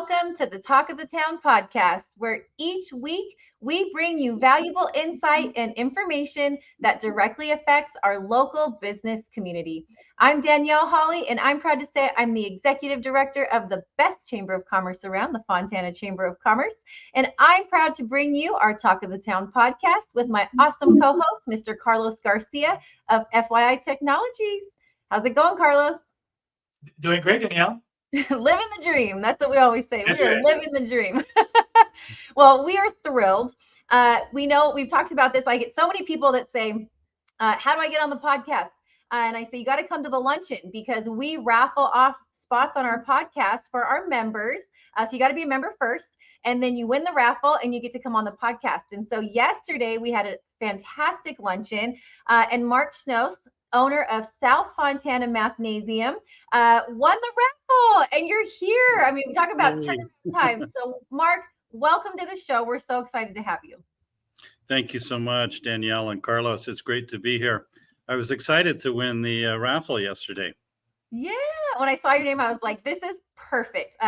welcome to the Talk of the Town podcast, where each week we bring you valuable insight and information that directly affects our local business community. I'm Danielle Hawley, and I'm proud to say I'm the executive director of the best chamber of commerce around, the Fontana Chamber of Commerce. And I'm proud to bring you our Talk of the Town podcast with my awesome co-host, Mr. Carlos Garcia of FYI Technologies. How's it going, Carlos? Doing great, Danielle. Living the dream. That's what we always say. That's We are right. living the dream. Well, we are thrilled. We know we've talked about this. I get so many people that say, how do I get on the podcast? And I say, you got to come to the luncheon because we raffle off spots on our podcast for our members. So you got to be a member first, and then you win the raffle and you get to come on the podcast. And so yesterday we had a fantastic luncheon, and Mark Schnose, owner of South Fontana Mathnasium, won the raffle, and you're here. I mean, we talk about turning time. So, Mark, welcome to the show. We're so excited to have you. Thank you so much, Danielle and Carlos. It's great to be here. I was excited to win the raffle yesterday. Yeah, when I saw your name, I was like, this is perfect,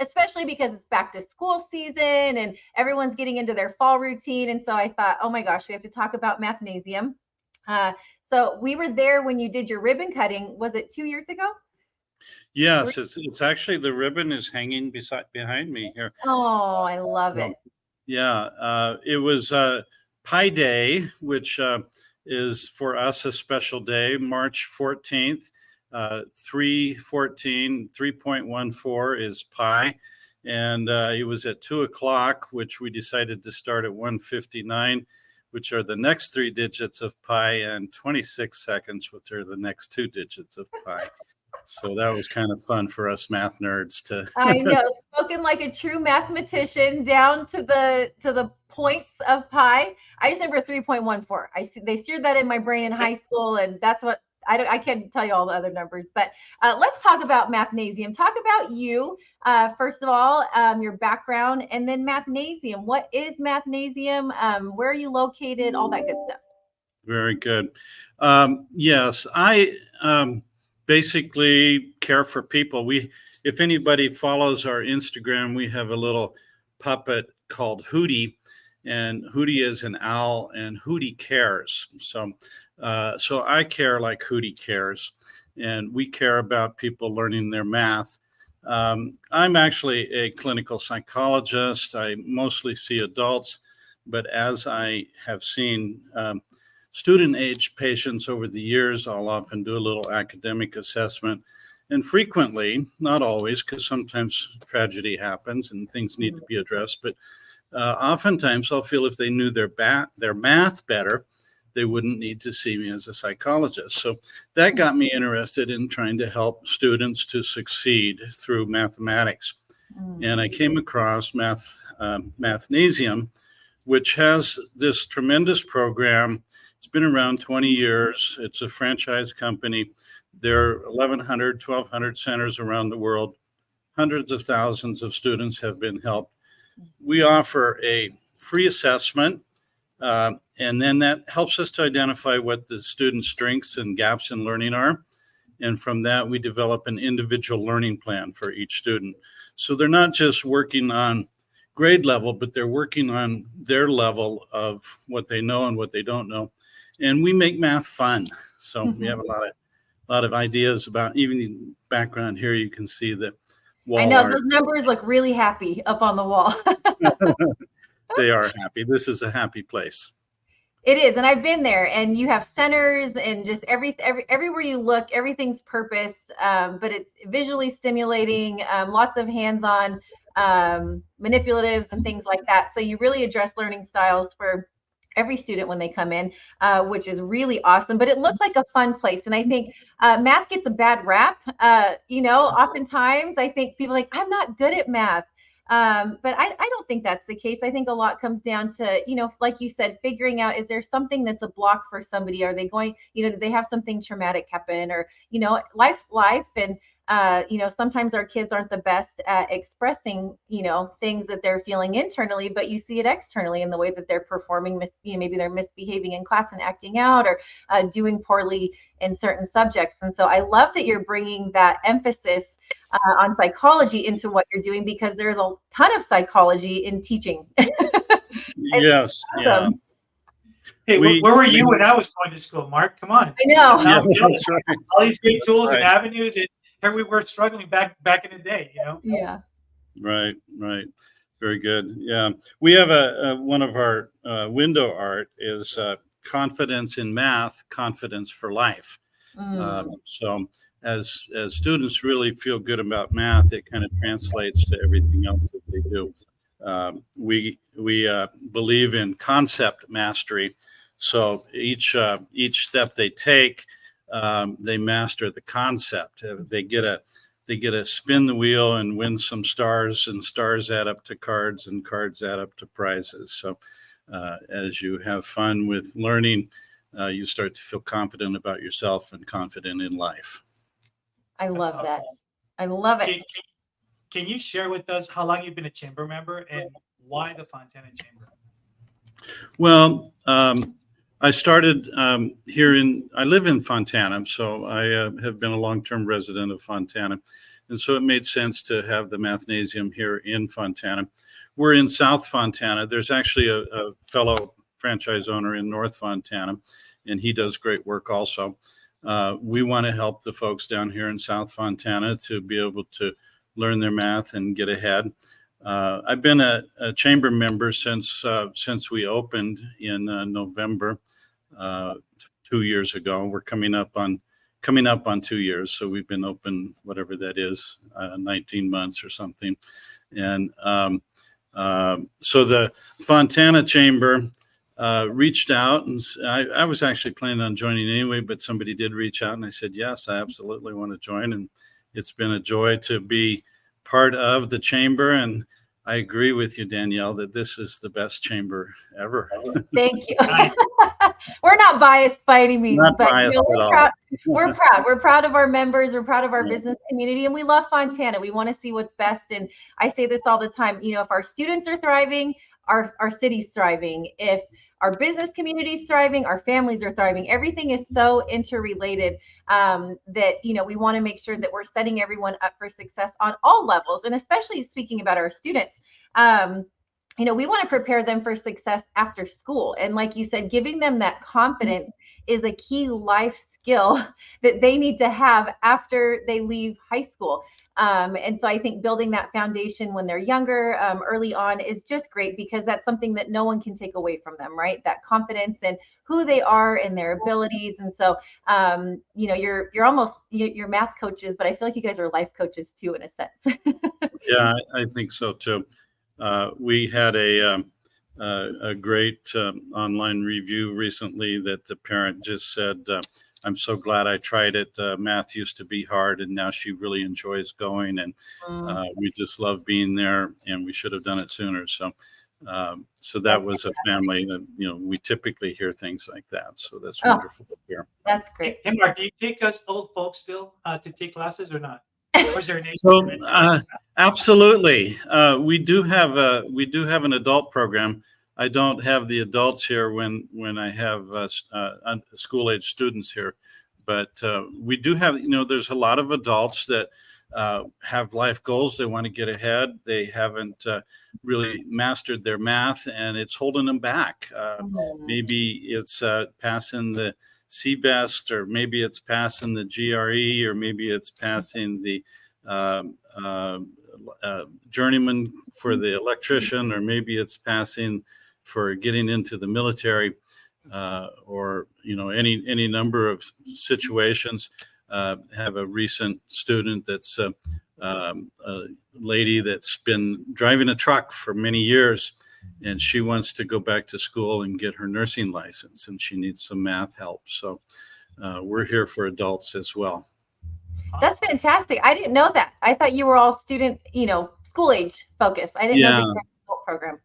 especially because it's back to school season and everyone's getting into their fall routine. And so I thought, oh my gosh, we have to talk about Mathnasium. So we were there when you did your ribbon cutting. Was it 2 years ago? Yes, it's actually, the ribbon is hanging behind me here. Oh, I love it. Yeah, it was Pi Day, which is for us a special day, March 14th. 314 is pi, and it was at 2:00, which we decided to start at 1:59, which are the next three digits of pi, and 26 seconds, which are the next two digits of pi. So that was kind of fun for us math nerds to. I know, spoken like a true mathematician, down to the points of pi. I just remember 3.14. They steered that in my brain in high school, and that's what I can't tell you all the other numbers. But let's talk about Mathnasium. Talk about you first of all, your background, and then Mathnasium. What is Mathnasium? Where are you located? All that good stuff. Very good. Yes, I basically care for people. If anybody follows our Instagram, we have a little puppet called Hootie, and Hootie is an owl, and Hootie cares. So I care like Hootie cares, and we care about people learning their math. I'm actually a clinical psychologist. I mostly see adults, but as I have seen student-age patients over the years, I'll often do a little academic assessment. And frequently, not always, because sometimes tragedy happens and things need to be addressed, but oftentimes I'll feel if they knew their math better, they wouldn't need to see me as a psychologist. So that got me interested in trying to help students to succeed through mathematics. And I came across Mathnasium, which has this tremendous program. It's been around 20 years. It's a franchise company. There are 1,100, 1,200 centers around the world. Hundreds of thousands of students have been helped. We offer a free assessment, and then that helps us to identify what the student's strengths and gaps in learning are. And from that, we develop an individual learning plan for each student. So they're not just working on grade level, but they're working on their level of what they know and what they don't know. And we make math fun. So we have a lot of ideas about, even the background here, you can see the wall I know art. those numbers look really happy up on the wall. They are happy. This is a happy place. It is, and I've been there, and you have centers and just everywhere you look, everything's purposed, but it's visually stimulating, lots of hands-on manipulatives and things like that. So you really address learning styles for every student when they come in, which is really awesome. But it looked like a fun place. And I think math gets a bad rap. Oftentimes I think people are like, I'm not good at math. But I don't think that's the case. I think a lot comes down to, like you said, figuring out, is there something that's a block for somebody? Are they going, do they have something traumatic happen, or, life's life. And Sometimes our kids aren't the best at expressing, things that they're feeling internally, but you see it externally in the way that they're performing. Maybe they're misbehaving in class and acting out, or doing poorly in certain subjects. And so I love that you're bringing that emphasis on psychology into what you're doing, because there's a ton of psychology in teaching. Yes. Yeah. Hey, where were you when I was going to school, Mark? Come on. I know. Yeah, that's right. All these great tools and Right. avenues, and here we were struggling back in the day, Yeah. Right. Very good. Yeah. We have one of our window art is confidence in math, confidence for life. So as students really feel good about math, it kind of translates to everything else that they do. We believe in concept mastery. So each step they take, they master the concept. They get to spin the wheel and win some stars, and stars add up to cards, and cards add up to prizes. So as you have fun with learning, you start to feel confident about yourself and confident in life. I love awesome. that. I love it. Can you share with us how long you've been a chamber member and why the Fontana Chamber? Well, I started I live in Fontana, so I have been a long-term resident of Fontana. And so it made sense to have the Mathnasium here in Fontana. We're in South Fontana. There's actually a fellow franchise owner in North Fontana, and he does great work also. We want to help the folks down here in South Fontana to be able to learn their math and get ahead. I've been a chamber member since we opened in November 2 years ago. We're coming up on 2 years, so we've been open, whatever that is, 19 months or something. And so the Fontana Chamber reached out, and I was actually planning on joining anyway, but somebody did reach out, and I said, yes, I absolutely want to join. And it's been a joy to be part of the chamber. And I agree with you, Danielle, that this is the best chamber ever. Thank you. We're not biased by any means, Not but biased at all. proud. We're proud. We're proud of our members. We're proud of our business community, and we love Fontana. We want to see what's best. And I say this all the time, if our students are thriving, our city's thriving. If our business community is thriving, our families are thriving. Everything is so interrelated that, we want to make sure that we're setting everyone up for success on all levels. And especially speaking about our students, we want to prepare them for success after school. And like you said, giving them that confidence is a key life skill that they need to have after they leave high school. And so I think building that foundation when they're younger, early on, is just great, because that's something that no one can take away from them, right? That confidence in who they are and their abilities. And so, you're almost you're math coaches, but I feel like you guys are life coaches too, in a sense. Yeah, I think so too. We had a great online review recently that the parent just said, I'm so glad I tried it. Math used to be hard, and now she really enjoys going. And we just love being there, and we should have done it sooner. So that was a family that, we typically hear things like that. So that's wonderful to hear. That's great. Hey, Mark, do you take us old folks still to take classes or not? Or is there an age So limit? absolutely, we do have an adult program. I don't have the adults here when I have school age students here, but we do have. There's a lot of adults that have life goals. They want to get ahead. They haven't really mastered their math, and it's holding them back. Maybe it's passing the CBEST, or maybe it's passing the GRE, or maybe it's passing the journeyman for the electrician, or maybe it's passing for getting into the military, or any number of situations. Have a recent student that's a lady that's been driving a truck for many years, and she wants to go back to school and get her nursing license, and she needs some math help. So we're here for adults as well. That's fantastic. I didn't know that. I thought you were all student, school age focused. I didn't know that you had an adult program.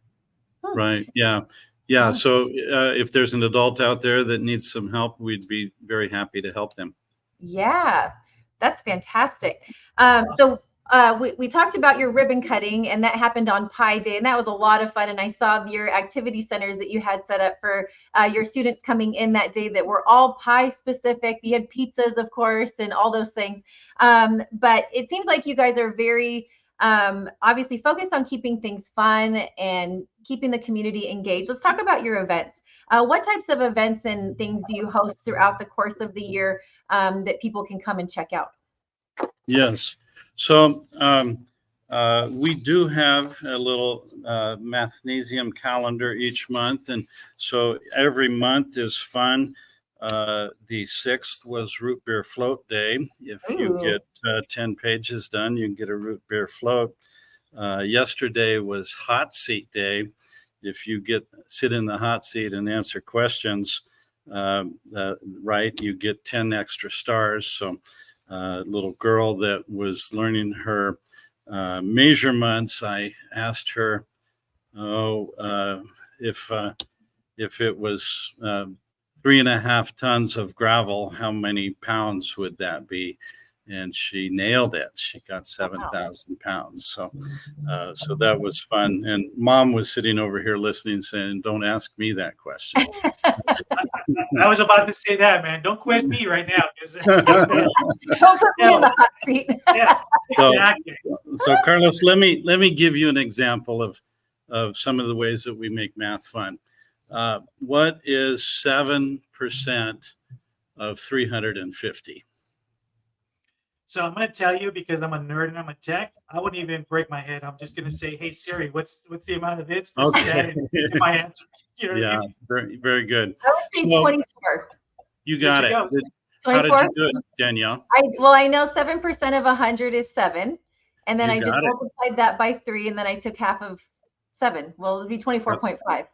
Right. Yeah. So if there's an adult out there that needs some help, we'd be very happy to help them. Yeah, That's fantastic. We talked about your ribbon cutting, and that happened on Pi Day, and that was a lot of fun. And I saw your activity centers that you had set up for your students coming in that day that were all pie specific. You had pizzas, of course, and all those things. But it seems like you guys are very obviously focused on keeping things fun and keeping the community engaged. Let's talk about your events. What types of events and things do you host throughout the course of the year that people can come and check out? Yes. So we do have a little Mathnasium calendar each month. And so every month is fun. The 6th was Root Beer Float Day. If you get 10 pages done, you can get a root beer float. Yesterday was Hot Seat Day. If you sit in the hot seat and answer questions right, you get 10 extra stars. So little girl that was learning her measurements, I asked her, if it was 3.5 tons of gravel, how many pounds would that be? And she nailed it. She got 7,000 pounds. So that was fun. And Mom was sitting over here listening, saying, "Don't ask me that question." I was about to say that, man. Don't quiz me right now. Don't put me in the hot seat. Yeah, exactly. So Carlos, let me give you an example of some of the ways that we make math fun. What is 7% of 350? So I'm going to tell you, because I'm a nerd and I'm a tech, I wouldn't even break my head. I'm just going to say, "Hey Siri, what's the amount of hits for that?" And my answer. You know what I mean? Very, very good. I would say 24. You got it. How did you do it, Danielle? I know 7% of 100 is 7, and then I just multiplied that by 3, and then I took half of 7. Well, it would be 24.5.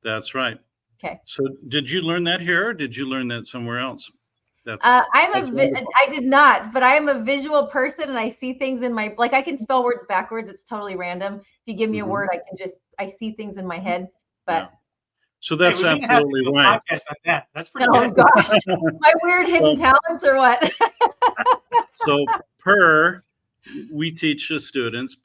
That's right. Okay. So did you learn that here, or did you learn that somewhere else? I did not, but I am a visual person, and I see things in my, like I can spell words backwards. It's totally random. If you give me a word, I see things in my head. But so that's absolutely right. On that. That's pretty good. Gosh, my weird hidden talents or what? So we teach the students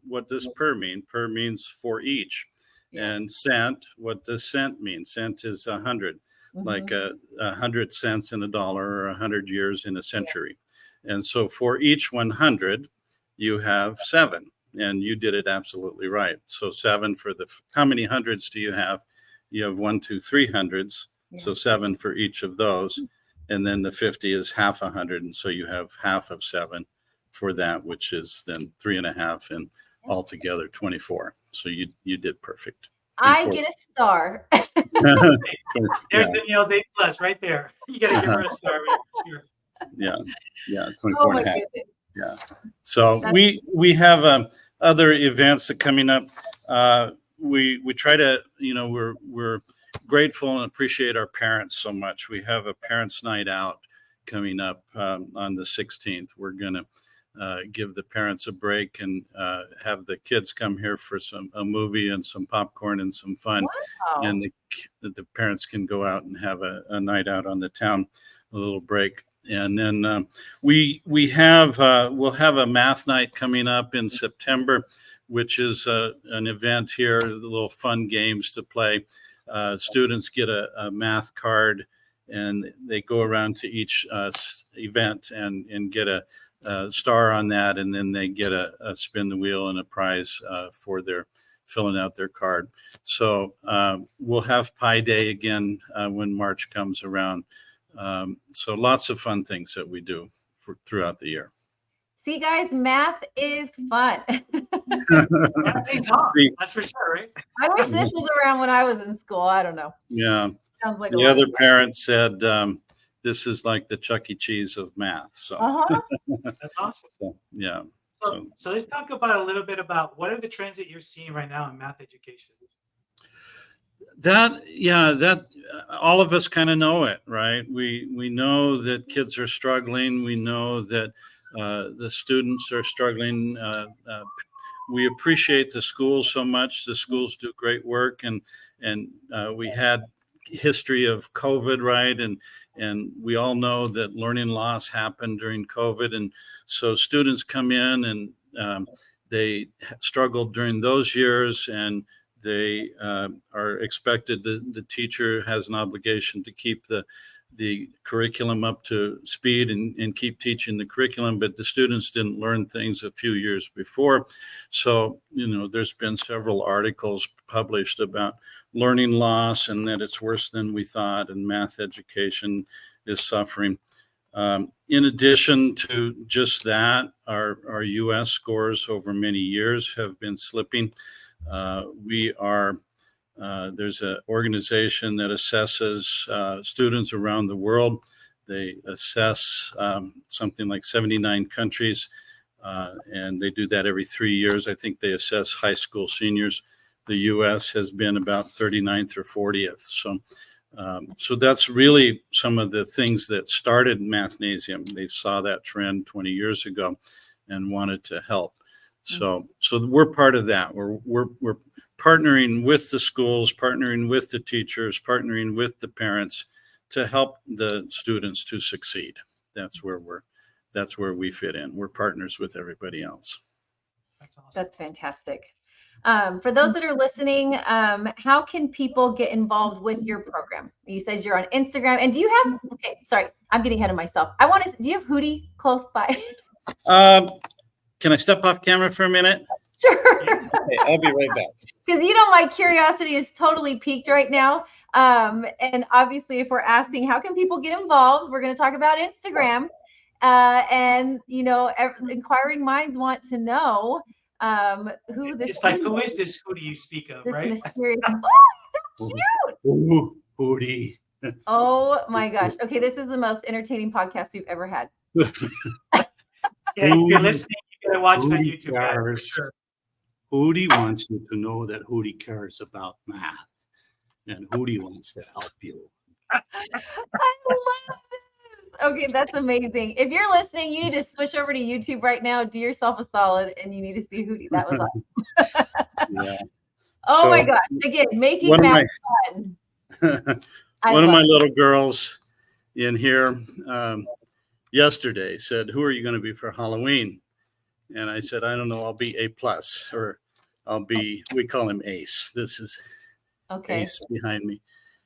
what does per mean? Per means for each. And cent, what does cent mean? Cent is 100. Like 100 cents in a dollar, or 100 years in a century. And so for each 100, you have 7, and you did it absolutely right. So 7 for how many hundreds do you have? You have 1, 2, 3 hundreds. So 7 for each of those. And then the 50 is half 100. And so you have half of 7 for that, which is then 3.5, and altogether 24. So you did perfect. I get a star. There's Danielle's A+ right there. You got to give her a star. Sure. Yeah, 24 and a half. Yeah. So we have other events that coming up. We try to, we're grateful and appreciate our parents so much. We have a parents' night out coming up on the 16th. We're gonna give the parents a break and have the kids come here for a movie and some popcorn and some fun. Wow. And the parents can go out and have a night out on the town, a little break. And then we'll have a math night coming up in September, which is an event here, little fun games to play. Students get a math card, and they go around to each event and get a star on that, and then they get a spin the wheel and a prize for their filling out their card. So we'll have Pi Day again when March comes around. So lots of fun things that we do throughout the year. See, guys, math is fun. That's for sure, right? I wish this was around when I was in school. I don't know. Yeah. Sounds like the other parent said, this is like the Chuck E. Cheese of math. So that's awesome. So, yeah. So let's talk about a little bit about what are the trends that you're seeing right now in math education. That all of us kind of know it, right? We know that kids are struggling. We know that the students are struggling. We appreciate the schools so much. The schools do great work, and we had history of COVID, right? And we all know that learning loss happened during COVID. And so students come in and they struggled during those years, and they are expected, the teacher has an obligation to keep the curriculum up to speed and keep teaching the curriculum, but the students didn't learn things a few years before. So, there's been several articles published about learning loss and that it's worse than we thought, and math education is suffering. In addition to just that, our U.S. scores over many years have been slipping. There's an organization that assesses students around the world. They assess something like 79 countries, and they do that every 3 years. I think they assess high school seniors. The U.S. has been about 39th or 40th. So that's really some of the things that started Mathnasium. They saw that trend 20 years ago and wanted to help. So we're part of that. We're partnering with the schools, partnering with the teachers, partnering with the parents to help the students to succeed. That's where we fit in. We're partners with everybody else. That's awesome. That's fantastic. For those that are listening, how can people get involved with your program? You said you're on Instagram, and do you have? Okay, sorry, I'm getting ahead of myself. Do you have Hootie close by? Can I step off camera for a minute? Sure. Okay, I'll be right back. Because my curiosity is totally piqued right now. And obviously, if we're asking how can people get involved, we're going to talk about Instagram. And inquiring minds want to know who this. It's like, who is this Hootie you speak of, this right? mysterious. Oh, he's so cute. Ooh, Hootie. Oh my gosh. Okay, this is the most entertaining podcast we've ever had. Yeah, if you're listening, you gotta watch it on YouTube. Cares. Sure. Hootie wants you to know that Hootie cares about math, and Hootie wants to help you. I love this. Okay, that's amazing. If you're listening, you need to switch over to YouTube right now. Do yourself a solid, and you need to see Hootie. That was awesome. Yeah. Oh my gosh! Again, making math fun. One of my little girls in here yesterday said, "Who are you going to be for Halloween?" And I said, "I don't know. I'll be A+, or I'll be." We call him Ace. This is Ace behind me.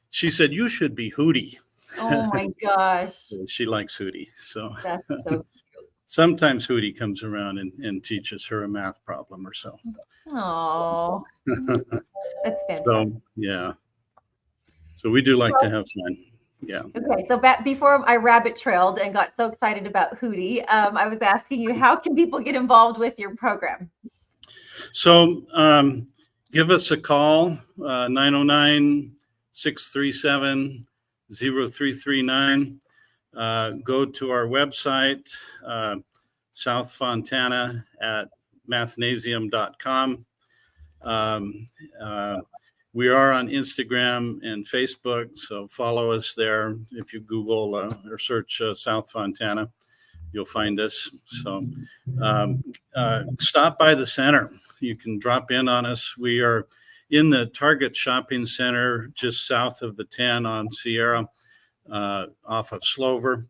She said, "You should be Hootie." Oh my gosh! She likes Hootie. So that's so cute. Sometimes Hootie comes around and teaches her a math problem or so. Oh, that's fantastic. So yeah. So we do like to have fun. Yeah. Okay. So before I rabbit trailed and got so excited about Hootie, I was asking you, how can people get involved with your program? So give us a call, 909-637-0339. Go to our website, South Fontana at mathnasium.com. We are on Instagram and Facebook, so follow us there. If you Google or search South Fontana, you'll find us. So stop by the center. You can drop in on us. We are in the Target Shopping Center just south of the 10 on Sierra, off of Slover,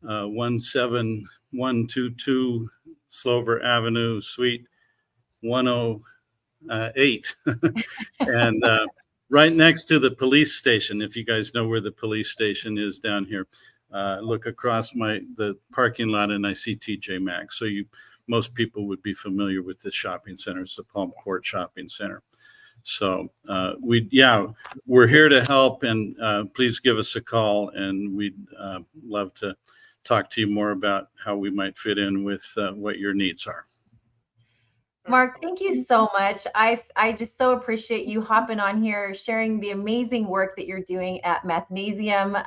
17122 Slover Avenue, Suite 108. And right next to the police station, if you guys know where the police station is down here, look across the parking lot and I see TJ Maxx. So most people would be familiar with this shopping center. It's the Palm Court Shopping Center. So we're here to help, and please give us a call, and we'd love to talk to you more about how we might fit in with what your needs are. Mark, thank you so much. I just so appreciate you hopping on here, sharing the amazing work that you're doing at Mathnasium.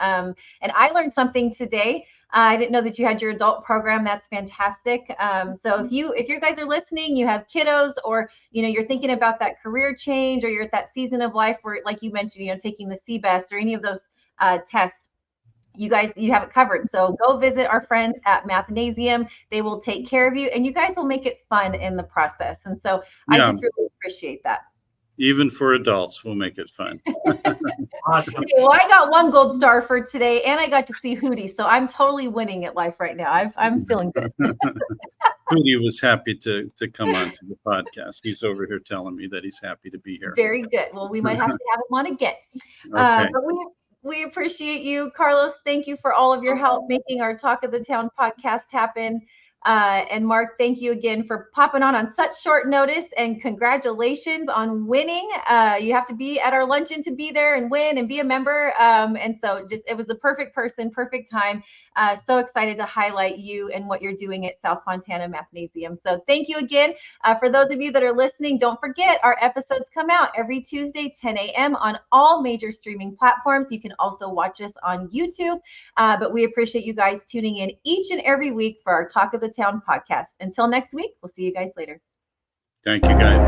And I learned something today. I didn't know that you had your adult program. That's fantastic. So if you guys are listening, you have kiddos, or you're thinking about that career change, or you're at that season of life where, like you mentioned, taking the CBEST or any of those tests, you have it covered. So go visit our friends at Mathnasium. They will take care of you, and you guys will make it fun in the process. And so I just really appreciate that. Even for adults, we'll make it fun. Awesome. Okay, well, I got 1 gold star for today, and I got to see Hootie, so I'm totally winning at life right now. I'm feeling good. Hootie was happy to come on to the podcast. He's over here telling me that he's happy to be here. Very good. Well, we might have to have him on again. Okay. But we appreciate you, Carlos. Thank you for all of your help making our Talk of the Town podcast happen. And Mark, thank you again for popping on such short notice, and congratulations on winning. You have to be at our luncheon to be there and win and be a member. And so it was the perfect person, perfect time. So excited to highlight you and what you're doing at South Fontana Mathnasium. So thank you again. For those of you that are listening, don't forget our episodes come out every Tuesday, 10 a.m. on all major streaming platforms. You can also watch us on YouTube. But we appreciate you guys tuning in each and every week for our Talk of the Town podcast. Until next week, we'll see you guys later. Thank you, guys.